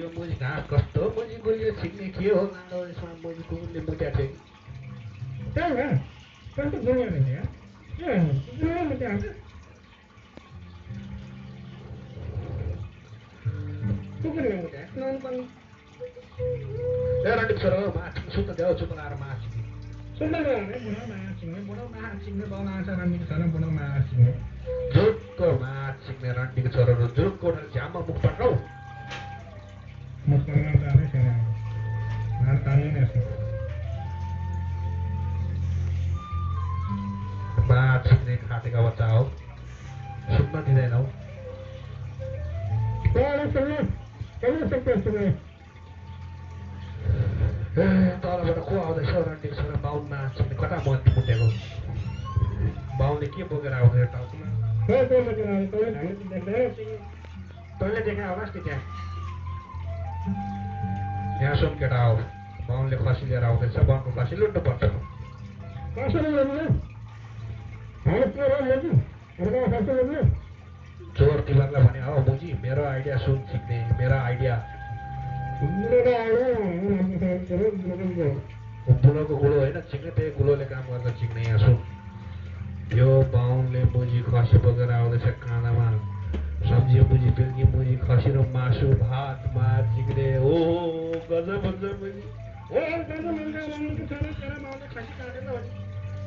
यो मुजी घाँस कस्तो मुजी गुलियो छिक्ने के हो लाडो यसमा मुजी कुकुरले मुट्या थियो त्यही भए कस्तो गुलियो रहेछ यार के गुलियो मुट्या हाल्छ कुकुरले मुट्या स्नान पनि ए रन्डी छोरो माछ सुत्न देऊ चुप लाएर माछ सुन्दै गयो भने बुढो माछ सिक्ने बाउ आउँछ रन्डीको छोरा बुढो माछ सिक्ने जुटको माछ सिक्ने रन्डीको छोरोहरू जुटको उठेर झ्याममा मुख पठाउ मुख पठाउन जानै छैन मार तान्दैन यसो माछ सिक्ने खाटेका बच्चा हो सुत्न दिँदैनौ तलबाट को आउँदैछ रन्डीको छोरा बाहुन माछ सिक्ने कता मन्दी मुटेको बाहुनले के बोकेर आउँदैछ टाउकोमा तैँले देखा होलास् नि त्यहाँ यहाँ सुन केटा हो बाहुनले खसी लिएर आउँदैछ वनको खसी लुट्नुपर्छ चोर तिमीहरूलाई भने हो मुजी मेरो आइडिया सुन सिक्ने मेरो आइडिया बुढोको गुलो होइन चिक्ने त्यही गुलोले काम गर्दा चिक्ने यहाँ सुन यो बाहुनले मुजी खसी बोकेर आउँदैछ काँडामा सब्जी मुजी बेलुकी मुजी खसी र मासु भात माछ चिक्ने ओ गजब हुन्छ मुजी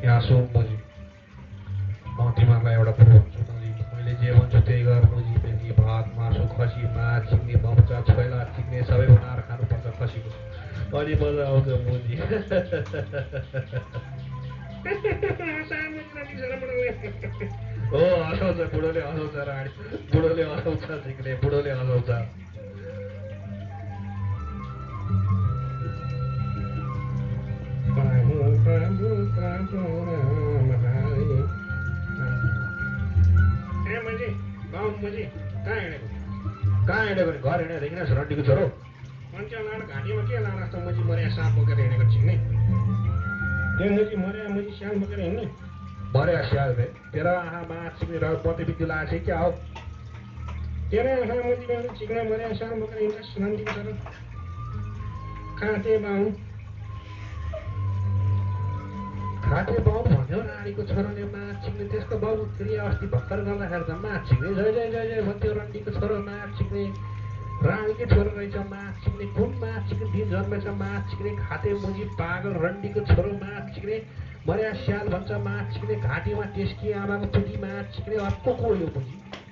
यहाँ सुन मुजी म तिमीहरूलाई एउटा कुरो भन्छु मुजी मैले जे भन्छु त्यही गर मुजी बेलुकी भात मासु खसी माछ चिक्ने बम्चा छोइला चिक्ने सबै बनाएर खानुपर्छ खसीको अनि मजा आउँछ मुजी हो हँसाउँछ बुढोले हँसाउँछ राणी बुढोले हँसाउँछ सिक्ने बुढोले हँसाउँछ कहाँ हिँडेको नि घर हिँडेर देखिन रन्डीको छोरो मान्छे लाएर घाँटीमा के लाएर जस्तो मुजी मर्या साँप बोकेर हिँडेको चिक्ने त्यो मुजी मर्या मुजी स्याल बोकेर हिँड्ने मर्या स्याल भे तेरो आँखा माछ चिक्ने र पत्ते बित्ती लगाएको छ क्या हो तेरो आँखा मुजी चिक्ने मर्या स्याल बोकेर हिँड्छ रन्डीको छोरो खाँटे बाहुन खाटे बाउ भन्यो रानीको छोरोले माछ चिक्ने त्यसको बाउ क्रिया अस्ति भर्खर गर्दाखेरि त माछ चिक्ने जय जय जय जय भन्थ्यो रन्डीको छोरो माछ चिक्ने रानीकै छोरो रहेछ माछ चिक्ने कुन माछ चिक्ने दिन जन्मेछ माछ चिक्ने खाटे मुजी पागल रन्डीको छोरो माछ चिक्ने मर्या स्याल भन्छ माछ चिक्ने घाँटीमा टेस्की आमाको पुटी माछ चिक्ने अर्को को यो मुजी